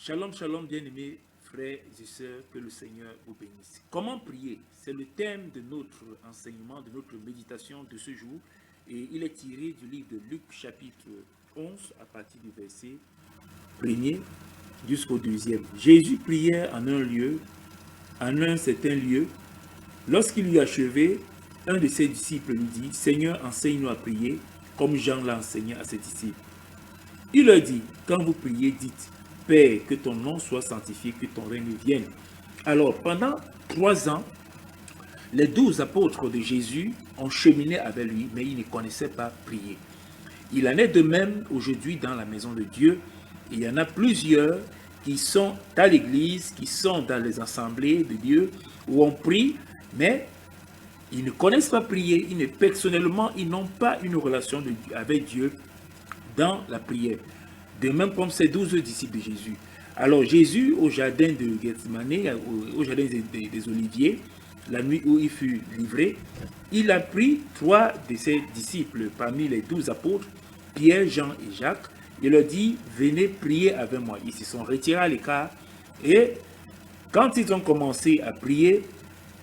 Shalom, shalom, bien-aimés frères et sœurs, que le Seigneur vous bénisse. Comment prier? C'est le thème de notre enseignement, de notre méditation de ce jour. Et il est tiré du livre de Luc, chapitre 11, à partir du verset 1er jusqu'au 2e. Jésus priait en un certain lieu. Lorsqu'il eut achevé, un de ses disciples lui dit, « Seigneur, enseigne-nous à prier, comme Jean l'a enseigné à ses disciples. » Il leur dit, « Quand vous priez, dites, Père, que ton nom soit sanctifié, que ton règne vienne. » Alors, pendant 3 ans, les 12 apôtres de Jésus ont cheminé avec lui, mais ils ne connaissaient pas prier. Il en est de même aujourd'hui dans la maison de Dieu. Il y en a plusieurs qui sont à l'église, qui sont dans les assemblées de Dieu, où on prie, mais ils ne connaissent pas prier. Personnellement, ils n'ont pas une relation avec Dieu dans la prière. De même comme ces 12 disciples de Jésus. Alors Jésus, au jardin de Gethsemane, au jardin des Oliviers, la nuit où il fut livré, il a pris 3 de ses disciples parmi les 12 apôtres, Pierre, Jean et Jacques, et leur dit, venez prier avec moi. Ils se sont retirés à l'écart et quand ils ont commencé à prier,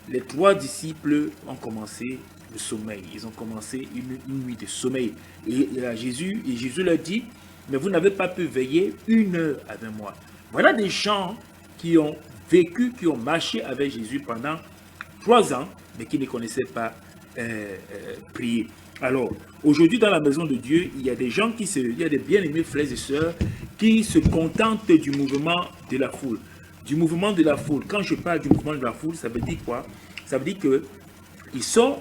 les 3 disciples ont commencé le sommeil. Ils ont commencé une nuit de sommeil. Et Jésus leur dit, mais vous n'avez pas pu veiller 1 heure avec moi. Voilà des gens qui ont vécu, qui ont marché avec Jésus pendant 3 ans, mais qui ne connaissaient pas prier. Alors, aujourd'hui, dans la maison de Dieu, il y a des gens il y a des bien-aimés frères et sœurs qui se contentent du mouvement de la foule. Du mouvement de la foule. Quand je parle du mouvement de la foule, ça veut dire quoi? Ça veut dire qu'ils sont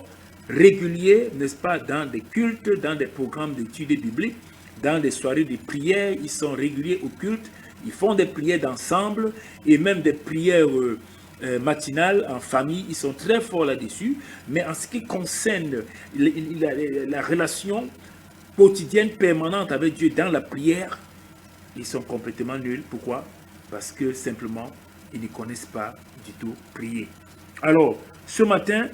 réguliers, n'est-ce pas, dans des cultes, dans des programmes d'études bibliques, dans des soirées de prière, ils sont réguliers au culte, ils font des prières d'ensemble et même des prières matinales en famille, ils sont très forts là-dessus. Mais en ce qui concerne la relation quotidienne permanente avec Dieu dans la prière, ils sont complètement nuls. Pourquoi? Parce que simplement, ils ne connaissent pas du tout prier. Alors, ce matin,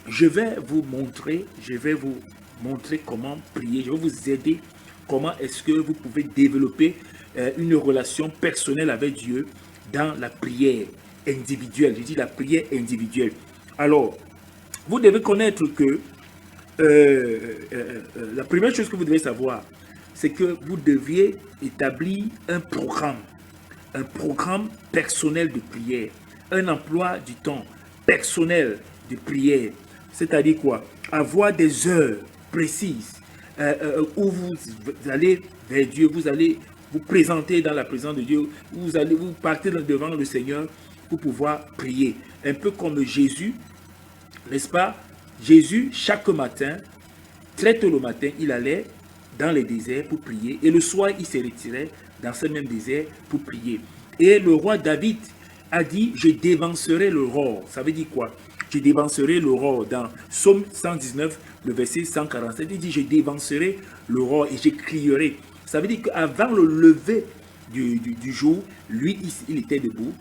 je vais vous montrer comment prier, je vais vous aider. Comment est-ce que vous pouvez développer une relation personnelle avec Dieu dans la prière individuelle? Je dis la prière individuelle. Alors, vous devez connaître que la première chose que vous devez savoir, c'est que vous deviez établir un programme personnel de prière, un emploi du temps personnel de prière. C'est-à-dire quoi? Avoir des heures précises où vous allez vers Dieu, vous allez vous présenter dans la présence de Dieu, vous partez devant le Seigneur pour pouvoir prier. Un peu comme Jésus, n'est-ce pas? Jésus, chaque matin, très tôt le matin, il allait dans les déserts pour prier et le soir, il se retirait dans ce même désert pour prier. Et le roi David a dit, je dévancerai l'aurore. Ça veut dire quoi? Je dévancerai l'aurore. Dans Psaume 119, le verset 147, il dit, je dévancerai l'aurore et je crierai. Ça veut dire qu'avant le lever du jour, lui, il était debout,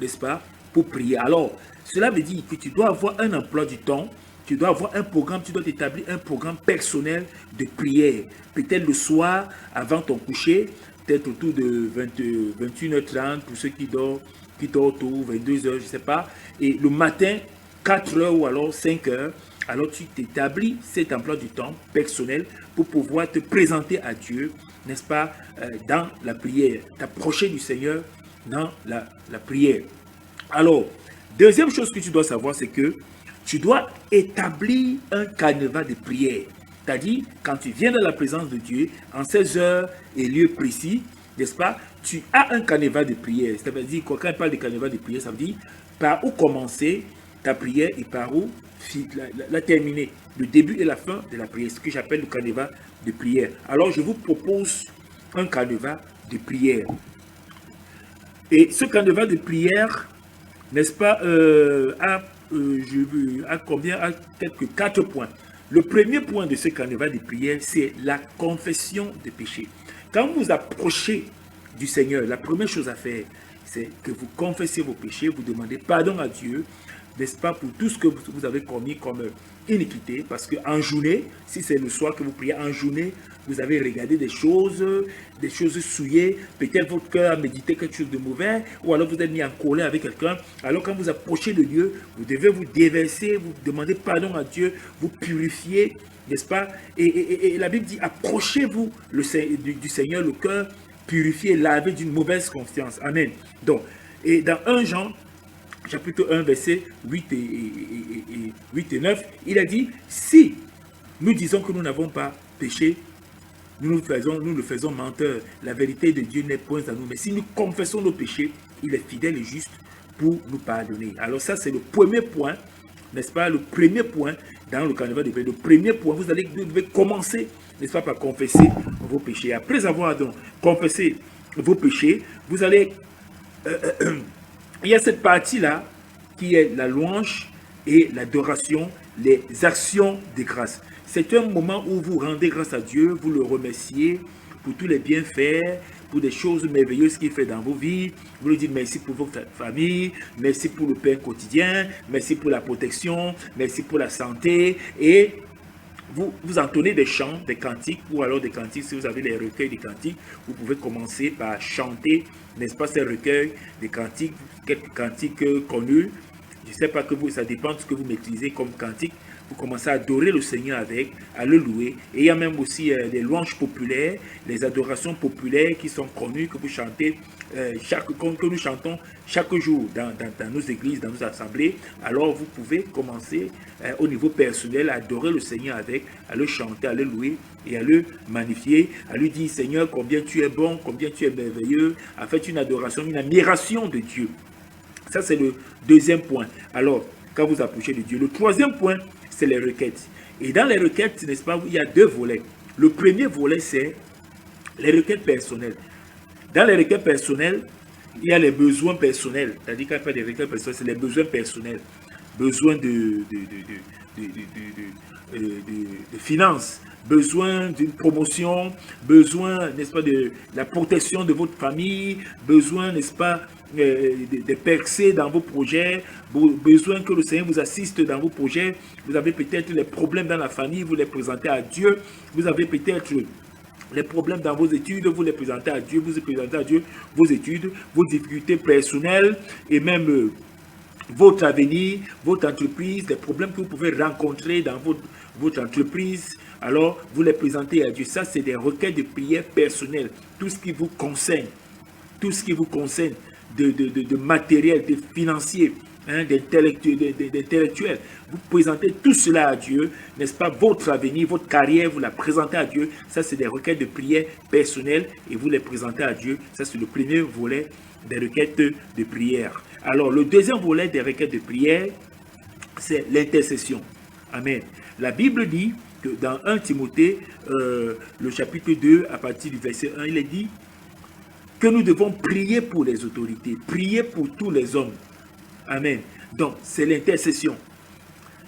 n'est-ce pas, pour prier. Alors, cela veut dire que tu dois avoir un emploi du temps, tu dois avoir un programme, tu dois établir un programme personnel de prière. Peut-être le soir, avant ton coucher, peut-être autour de 21h30, pour ceux qui dorment tôt, 22h, je ne sais pas. Et le matin, 4h ou alors 5h, alors tu t'établis cet emploi du temps personnel pour pouvoir te présenter à Dieu, n'est-ce pas, dans la prière, t'approcher du Seigneur dans la prière. Alors, deuxième chose que tu dois savoir, c'est que tu dois établir un canevas de prière. C'est-à-dire, quand tu viens dans la présence de Dieu, en ces heures et lieux précis, n'est-ce pas, tu as un canevas de prière. Ça veut dire, quand on parle de canevas de prière, ça veut dire par où commencer ta prière et par où la terminer. Le début et la fin de la prière, ce que j'appelle le canevas de prière. Alors, je vous propose un canevas de prière. Et ce canevas de prière, n'est-ce pas, a quelques 4 points. Le premier point de ce canevas de prière, c'est la confession des péchés. Quand vous approchez du Seigneur, la première chose à faire, c'est que vous confessez vos péchés, vous demandez pardon à Dieu n'est-ce pas, pour tout ce que vous avez commis comme iniquité, parce qu'en journée, si c'est le soir que vous priez, en journée, vous avez regardé des choses souillées, peut-être votre cœur a médité quelque chose de mauvais, ou alors vous êtes mis en colère avec quelqu'un. Alors quand vous approchez de Dieu, vous devez vous déverser, vous demandez pardon à Dieu, vous purifier, n'est-ce pas? Et la Bible dit, approchez-vous du Seigneur, le cœur purifié, lavé d'une mauvaise conscience. Amen. Donc, et dans 1 Jean, chapitre 1, verset 8 et 9, il a dit, si nous disons que nous n'avons pas péché, nous le faisons menteur. La vérité de Dieu n'est point à nous. Mais si nous confessons nos péchés, il est fidèle et juste pour nous pardonner. Alors ça, c'est le premier point, n'est-ce pas? Le premier point dans le carnaval de paix. Le premier point, vous devez commencer, n'est-ce pas, par confesser vos péchés. Après avoir donc confessé vos péchés, vous allez... il y a cette partie-là qui est la louange et l'adoration, les actions de grâce. C'est un moment où vous rendez grâce à Dieu, vous le remerciez pour tous les bienfaits, pour des choses merveilleuses qu'il fait dans vos vies. Vous lui dites merci pour votre famille, merci pour le pain quotidien, merci pour la protection, merci pour la santé. Et vous entonnez des chants, des cantiques, ou alors des cantiques, si vous avez les recueils des cantiques, vous pouvez commencer par chanter, n'est-ce pas, ces recueils des cantiques, quelques cantiques connus. Je ne sais pas, ça dépend de ce que vous maîtrisez comme cantique. Vous commencez à adorer le Seigneur avec, à le louer. Et il y a même aussi des louanges populaires, les adorations populaires qui sont connues, que vous chantez, que nous chantons chaque jour dans nos églises, dans nos assemblées. Alors vous pouvez commencer au niveau personnel à adorer le Seigneur avec, à le chanter, à le louer et à le magnifier, à lui dire, Seigneur, combien tu es bon, combien tu es merveilleux, à faire une adoration, une admiration de Dieu. Ça, c'est le deuxième point. Alors, quand vous approchez de Dieu. Le troisième point, c'est les requêtes. Et dans les requêtes, n'est-ce pas, il y a deux volets. Le premier volet, c'est les requêtes personnelles. Dans les requêtes personnelles, il y a les besoins personnels. C'est-à-dire qu'il n'y a pas des requêtes personnelles, c'est les besoins personnels. Besoin de finances, besoin d'une promotion, besoin, n'est-ce pas, de la protection de votre famille, besoin, n'est-ce pas, de percer dans vos projets, besoin que le Seigneur vous assiste dans vos projets. Vous avez peut-être les problèmes dans la famille, vous les présentez à Dieu. Vous avez peut-être les problèmes dans vos études, vous les présentez à Dieu. Vous présentez à Dieu vos études, vos difficultés personnelles et même votre avenir, votre entreprise, des problèmes que vous pouvez rencontrer dans votre entreprise. Alors, vous les présentez à Dieu. Ça, c'est des requêtes de prière personnelles. Tout ce qui vous concerne, tout ce qui vous concerne, de matériel, de financier, hein, d'intellectuel. Vous présentez tout cela à Dieu, n'est-ce pas? Votre avenir, votre carrière, vous la présentez à Dieu. Ça, c'est des requêtes de prière personnelles et vous les présentez à Dieu. Ça, c'est le premier volet des requêtes de prière. Alors, le deuxième volet des requêtes de prière, c'est l'intercession. Amen. La Bible dit que dans 1 Timothée, le chapitre 2, à partir du verset 1, il est dit que nous devons prier pour les autorités, prier pour tous les hommes. Amen. Donc, c'est l'intercession.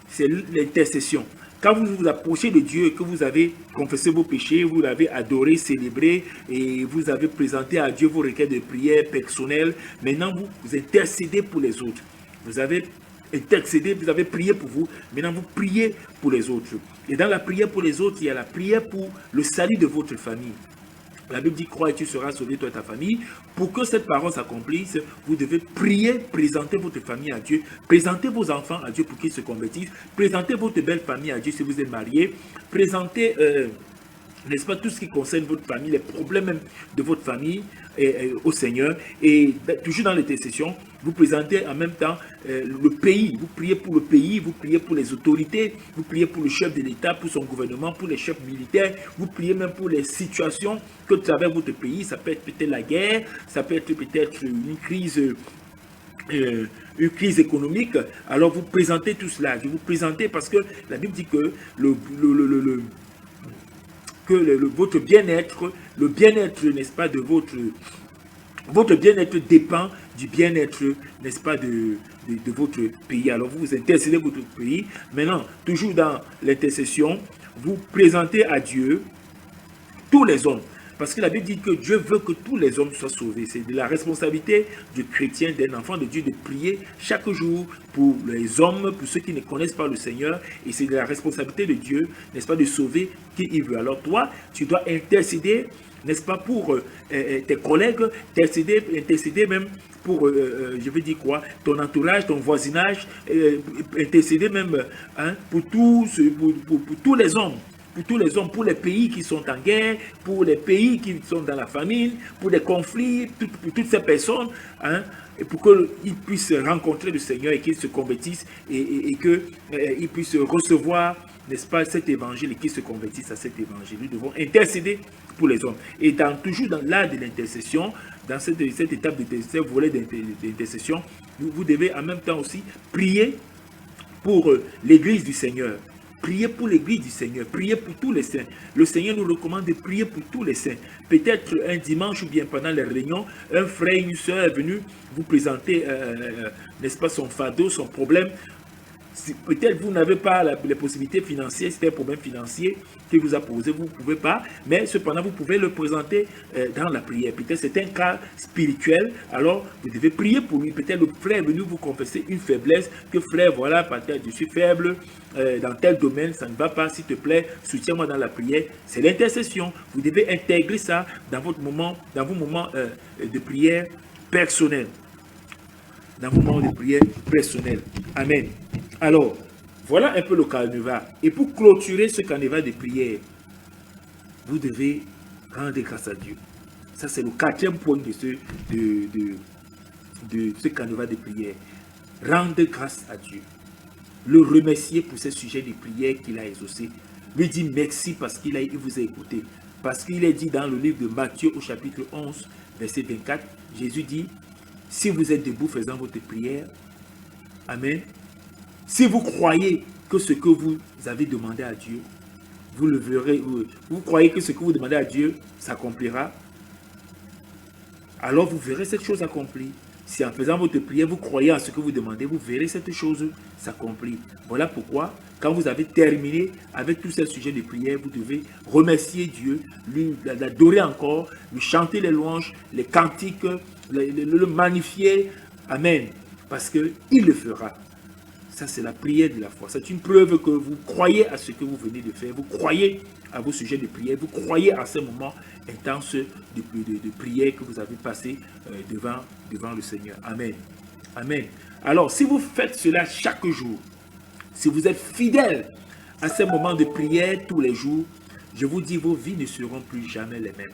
C'est l'intercession. Quand vous vous approchez de Dieu, que vous avez confessé vos péchés, vous l'avez adoré, célébré, et vous avez présenté à Dieu vos requêtes de prière personnelles, maintenant vous intercédez pour les autres. Vous avez intercédé, vous avez prié pour vous, maintenant vous priez pour les autres. Et dans la prière pour les autres, il y a la prière pour le salut de votre famille. La Bible dit, crois et tu seras sauvé, toi et ta famille. Pour que cette parole s'accomplisse, vous devez prier, présenter votre famille à Dieu, présenter vos enfants à Dieu pour qu'ils se convertissent, présenter votre belle famille à Dieu si vous êtes marié, présenter, n'est-ce pas, tout ce qui concerne votre famille, les problèmes même de votre famille au Seigneur. Et toujours dans l'intercession, vous présentez en même temps le pays. Vous priez pour le pays, vous priez pour les autorités, vous priez pour le chef de l'État, pour son gouvernement, pour les chefs militaires, vous priez même pour les situations que traverse votre pays. Ça peut être peut-être la guerre, ça peut être peut-être une crise économique. Alors vous présentez tout cela. Je vous présentez parce que la Bible dit que votre bien-être, le bien-être, n'est-ce pas, de votre bien-être dépend du bien-être, n'est-ce pas, de votre pays. Alors vous intercédez votre pays. Maintenant, toujours dans l'intercession, vous présentez à Dieu tous les hommes. Parce que la Bible dit que Dieu veut que tous les hommes soient sauvés. C'est de la responsabilité du chrétien, d'un enfant de Dieu, de prier chaque jour pour les hommes, pour ceux qui ne connaissent pas le Seigneur. Et c'est de la responsabilité de Dieu, n'est-ce pas, de sauver qui il veut. Alors toi, tu dois intercéder, n'est-ce pas, pour tes collègues, intercéder même pour, je veux dire quoi, ton entourage, ton voisinage, intercéder même pour tous les hommes. Pour tous les hommes, pour les pays qui sont en guerre, pour les pays qui sont dans la famine, pour les conflits, pour toutes ces personnes, et pour qu'ils puissent rencontrer le Seigneur et qu'ils se convertissent et qu'ils puissent recevoir, n'est-ce pas, cet évangile et qu'ils se convertissent à cet évangile. Nous devons intercéder pour les hommes. Et toujours dans l'art de l'intercession, dans cette étape de ce volet d'intercession, vous devez en même temps aussi prier pour l'Église du Seigneur. Priez pour l'Église du Seigneur, priez pour tous les saints. Le Seigneur nous recommande de prier pour tous les saints. Peut-être un dimanche ou bien pendant les réunions, un frère, une soeur est venu vous présenter, n'est-ce pas, son fardeau, son problème. Peut-être vous n'avez pas les possibilités financières, c'est un problème financier qu'il vous a posé, vous ne pouvez pas, mais cependant vous pouvez le présenter dans la prière. Peut-être c'est un cas spirituel, alors vous devez prier pour lui. Peut-être le frère est venu vous confesser une faiblesse, que frère, voilà, peut-être je suis faible dans tel domaine, ça ne va pas, s'il te plaît, soutiens-moi dans la prière. C'est l'intercession. Vous devez intégrer ça dans vos moments de prière personnelle. Dans vos moments de prière personnelle. Amen. Alors, voilà un peu le carnaval. Et pour clôturer ce carnaval de prière, vous devez rendre grâce à Dieu. Ça, c'est le 4e point de ce carnaval de prière. Rendre grâce à Dieu. Le remercier pour ce sujet de prière qu'il a exaucé. Lui dire merci parce qu'il vous a écouté. Parce qu'il est dit dans le livre de Matthieu au chapitre 11, verset 24, Jésus dit, si vous êtes debout faisant votre prière, amen. Si vous croyez que ce que vous avez demandé à Dieu, vous le verrez, vous croyez que ce que vous demandez à Dieu s'accomplira, alors vous verrez cette chose accomplie. Si en faisant votre prière, vous croyez en ce que vous demandez, vous verrez cette chose s'accomplir. Voilà pourquoi, quand vous avez terminé avec tous ces sujets de prière, vous devez remercier Dieu, l'adorer encore, lui chanter les louanges, les cantiques, le magnifier. Amen. Parce qu'il le fera. Ça, c'est la prière de la foi. C'est une preuve que vous croyez à ce que vous venez de faire. Vous croyez à vos sujets de prière. Vous croyez à ce moment intense de prière que vous avez passé devant le Seigneur. Amen. Amen. Alors, si vous faites cela chaque jour, si vous êtes fidèle à ces moments de prière tous les jours, je vous dis, vos vies ne seront plus jamais les mêmes.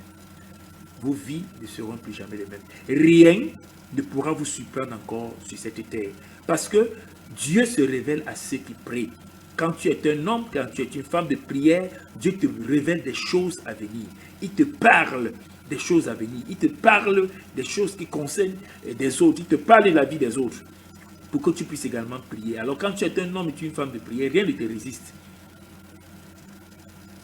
Vos vies ne seront plus jamais les mêmes. Rien ne pourra vous surprendre encore sur cette terre. Parce que Dieu se révèle à ceux qui prient. Quand tu es un homme, quand tu es une femme de prière, Dieu te révèle des choses à venir. Il te parle des choses à venir. Il te parle des choses qui concernent des autres. Il te parle de la vie des autres pour que tu puisses également prier. Alors quand tu es un homme et tu es une femme de prière, rien ne te résiste.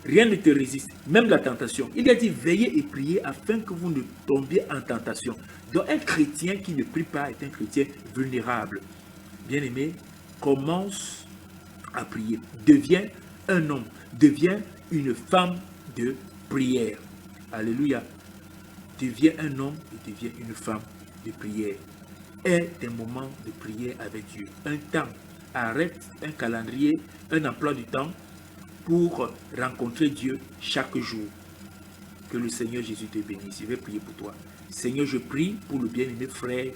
Rien ne te résiste, même la tentation. Il a dit, veillez et priez afin que vous ne tombiez en tentation. Donc un chrétien qui ne prie pas est un chrétien vulnérable. Bien-aimé, commence à prier. Deviens un homme, deviens une femme de prière. Alléluia. Deviens un homme et deviens une femme de prière. Aie des moments de prière avec Dieu. Un temps. Arrête un calendrier, un emploi du temps pour rencontrer Dieu chaque jour. Que le Seigneur Jésus te bénisse. Je vais prier pour toi. Seigneur, je prie pour le bien-aimé frère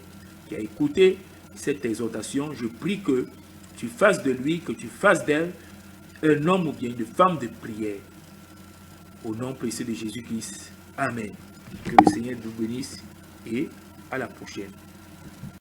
qui a écouté cette exhortation. Je prie que tu fasses de lui, que tu fasses d'elle un homme ou bien une femme de prière. Au nom précieux de Jésus-Christ. Amen. Que le Seigneur vous bénisse et à la prochaine.